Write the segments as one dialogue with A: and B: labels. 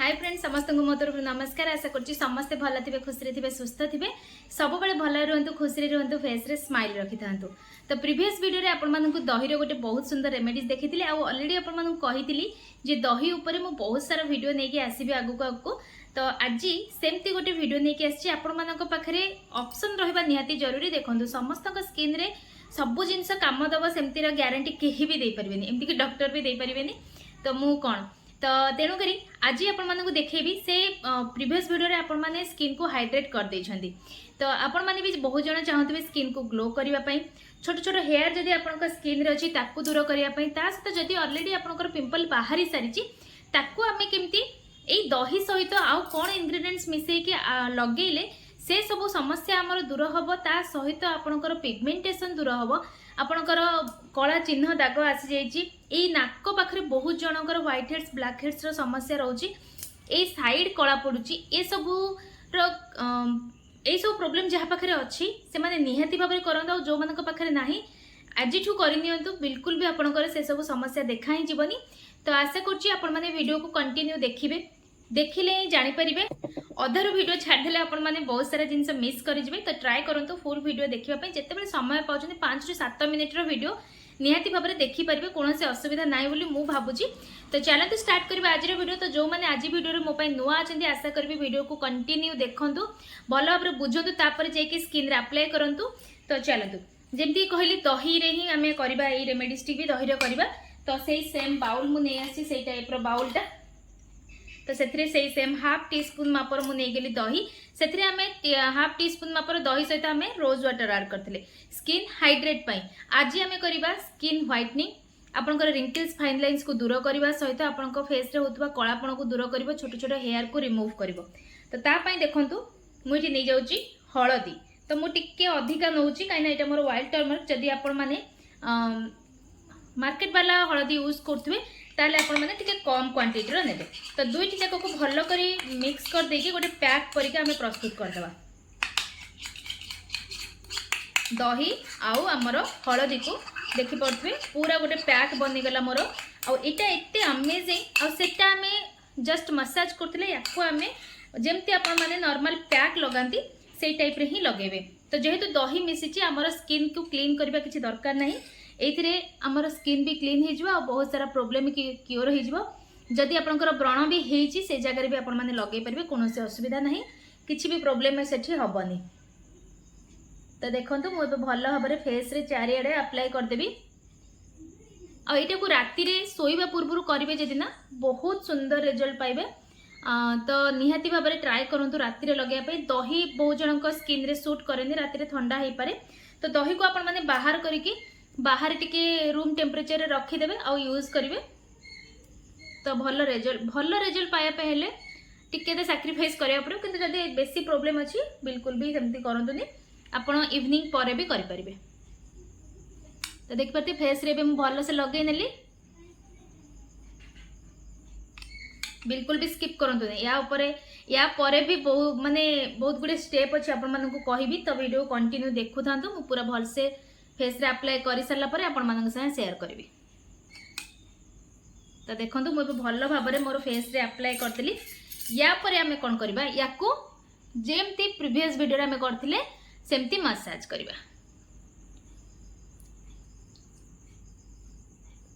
A: Hi friends समस्त मो तरफ नमस्कार। आशा करुँची समस्ते भल थे खुशी थे सुस्थ थे सब भल रुहतु खुशी रुहतु फेस रे स्माइल रखि था। तो प्रीवियस वीडियो आपको दही गोटे बहुत सुंदर रेमेडीज देखी ऑलरेडी आपको दही उपर मु बहुत सारा वीडियो नहीं आसबि आगू तो आज सेमती गोटे वीडियो नहीं आसी पाखे ऑप्शन रहा निहाती जरूरी। देखो समस्त स्किन रे सबू जिनस काम दब सेमती ग्यारंटी कहीं भी दे पारे एमती डॉक्टर भी दे पारे। तो मु कौन तो तेणुक आज आपको देखेबी से प्रीवियस वीडियो रे आपण माने स्किन को हाइड्रेट कर देछंदी। तो आपण माने भी बहुत जन चाहते स्किन को ग्लो करने छोट छोट हेयर जदि आपन स्किन रे अछि ताकू दूर करने ता सहित जदि ऑलरेडी आपनकर पिंपल बाहरी सारी ताकू आमे केमती एई दही सहित आउ कोन इंग्रेडिएंट्स मिसई के लगेले से सब समस्या आमर दूर हम ता सहित आपनकर पिगमेंटेशन दूर हम आपनकर कला चिन्ह दाग आसी जाइए नाक पाखे बहुत जनकर व्हाइट हेड्स ब्लैक हेड्स रो समस्या रोची ए साइड कला पड़ुची ए सबू सब प्रोब्लेम जहाँ पाखे अच्छी से माने निहाती भाव करंतु जो मान पाखे नाही आज करनियंतु बिल्कुल भी आपनकर से सब समस्या देखा ही जीवनी। तो आशा करुँची आपण माने वीडियो को कंटिन्यू देखिबे देखिले ही जानीपारे अधारू वीडियो छाड़देले आपण माने बहुत सारा जिनस मिस करेंगे। तो ट्राए करूँ फुल वीडियो देखापी जिते समय पाँच 5 ରୁ 7 मिनिट वीडियो निहाती भाव में देखिपारे कौन से असुविधा ना बोली मु भावुची। तो चलते स्टार्ट करवा आज वीडियो। तो जो मैंने आज वीडियो मो नुआ अच्छा आशा करी वीडियो को कंटिन्यू देखूँ भल भाव में बुझु तापर जाकि स्किन रे अप्लाई करूँ। तो चलतु जमती कहली दही रे ही आम करवा रेमेडीज टी भी दही करवा। तो से सेम बाउल मुझे आसी से टाइप बाउलटा तो से सेम हाफ टी स्पून मापर मुझे दही से आम हाफ टी स्पून मापर दही सहित आम रोज वाटर ऐड करते स्किन हाइड्रेट पाई। आज आम करवा स्किन व्हाइटनिंग आपंकर रिंकल्स फाइन लाइन्स को दूर करने सहित आप फेस रे होता कलापण को दूर कर छोट छोट हेयर को रिमूव कर। तो तापाई देखूँ मुझे नहीं जाऊँगी हलदी। तो मुझे अधिका नौची कहीं मोर व्हाइट टर्मरिक जदि आपण माने मार्केट वाला हलदी यूज करुवे ताले आपण माने टिके कम क्वांटिटी रो नेबे। तो दुईटी जाक को भल करी मिक्स कर देके गोटे पैक करके आमे प्रस्तुत कर देबा। दही आउ हमर हलदी को देखि पड़थबे पूरा गोटे पैक बनी गला मोर आ एटा एते अमेजिंग आ सेटा आमे जस्ट मसाज करथिले याको आमे जेमती आपण माने नॉर्मल पैक लगांती सेई टाइप रे ही लगेबे। तो जेहेतु दही मिसिची हमर स्किन को क्लीन करबा किछि दरकार नाही एथिरे हमर स्किन भी क्लीन हो जावा बहुत सारा प्रॉब्लम क्योर हो जावा। जदि आपनकर व्रण भी हेची से जगह भी आपण माने लगे परबे कोनो से असुविधा नहीं किछि भी प्रॉब्लम सेठी हबनी। तो देखंतु मु भल भाबरे फेस रे चारिआडे अप्लाई कर देबी आ एटा को राती रे सोइबा पूर्व करिवे जदि ना बहुत सुंदर रिजल्ट पाइबे। तो निहाती भाबरे ट्राई करंतु राती रे लगेया पे दही बहुत जनक स्किन रे सूट करेनी राती रे ठंडा हे पारे। तो दही को आपण माने बाहर करिके बाहर टिके रूम टेम्परेचर रे रखिदेवे आ यूज करेंगे। तो भल रिजल्ट पाइबा हेले टिके तो सैक्रिफाइस करिया पड़ो किंतु जदि बेसी प्रॉब्लम अच्छी बिल्कुल भी सेमती करंतुनी आपण इवनिंग परे भी करि परिबे। तो देख पाते फेस रे भी मु भल से लगे नेली बिल्कुल भी स्किप करंतुनी या परे भी बहुत माने बहुत गुडे स्टेप अछि आपण मानकु कहिबी। तो वीडियो कंटिन्यू देखु थांतु मु पूरा भल से फेस रे अप्लाई कर सारा पर आपण मानक संगे शेयर करी। तो देखंतु मु भल भाव में मोर फेस रे अप्लाई करतली या पर आमे कोन करबा याको जेमती प्रीवियस वीडियो रे आमे करथिले सेमती मसाज करबा।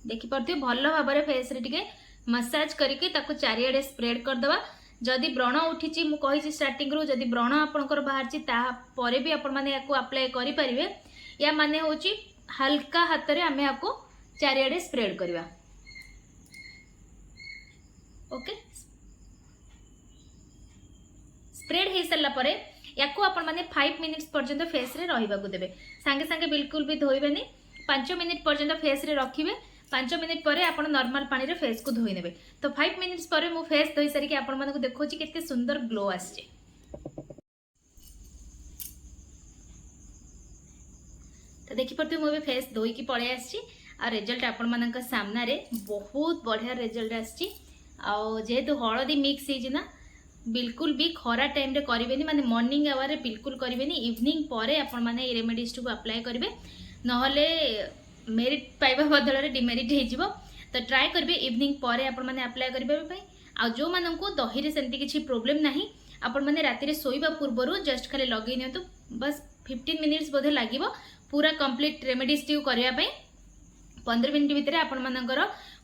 A: देखि परथि भल भाव में फेस रे टिके मसाज करके ताको चारिआडे स्प्रेड कर दवा। जदि व्रण उठिची मु कहिची स्टार्टिंग रो जदि व्रण आपनकर बाहरची ता परे भी आपण माने याको अप्लाई करि परिबे या माने होची हल्का हाथ रे आमे आपको चारिआडे स्प्रेड करवा। ओके स्प्रेड हो सारा पर याको आपण माने 5 मिनिट्स पर्यंत फेस रे रहिबा को देबे सांगे सांगे बिल्कुल भी धोइबेनी 5 मिनिट पर्यंत फेस रे रखिबे। 5 मिनिट पर आपण नॉर्मल पानी रे फेस को धोई नेबे। तो 5 मिनिट्स पर मु फेस धोई सारी के आपण मानको देखोची केते सुंदर ग्लो आछे। तो देखिपे मुझे फेस धोईकी पलि आसी रिजल्ट आपण मानक सामना रे बहुत बढ़िया रिजल्ट आसी। जेहेतु हलदी मिक्स होना बिल्कुल भी खरा टाइम रे करेंगे माने मॉर्निंग आवर रे बिल्कुल करेंगे इवनिंग पर आपण माने रेमेडीज को अप्लाई करेंगे नहले मेरिट पाइबा बदल डिमेरिट हो। तो ट्राए करेंगे इवनिंग पर आपण माने अप्लाई करबे आ जो मानू दही रे सेमती किसी प्रोब्लेम नहीं आपण मैंने राति शोवा पूर्व जस्ट खाली लगे नि बस 15 मिनिट्स बोधे लगे पूरा कंप्लीट रेमेडी स्टीव करने 15 मिनिट भितर आपण मानकर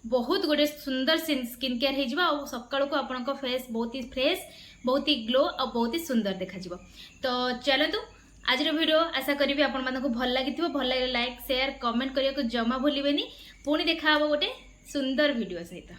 A: बहुत गोटे सुंदर स्किन केयर हो सकाल को आपण फेस बहुत ही फ्रेश बहुत ही ग्लो और बहुत ही सुंदर देखा। तो चलतु आज वीडियो आशा करी आपण मानक भल लगी भल लगे लाइक शेयर कमेंट करने को जमा भूलें पुणी देखा गोटे सुंदर वीडियो सहित।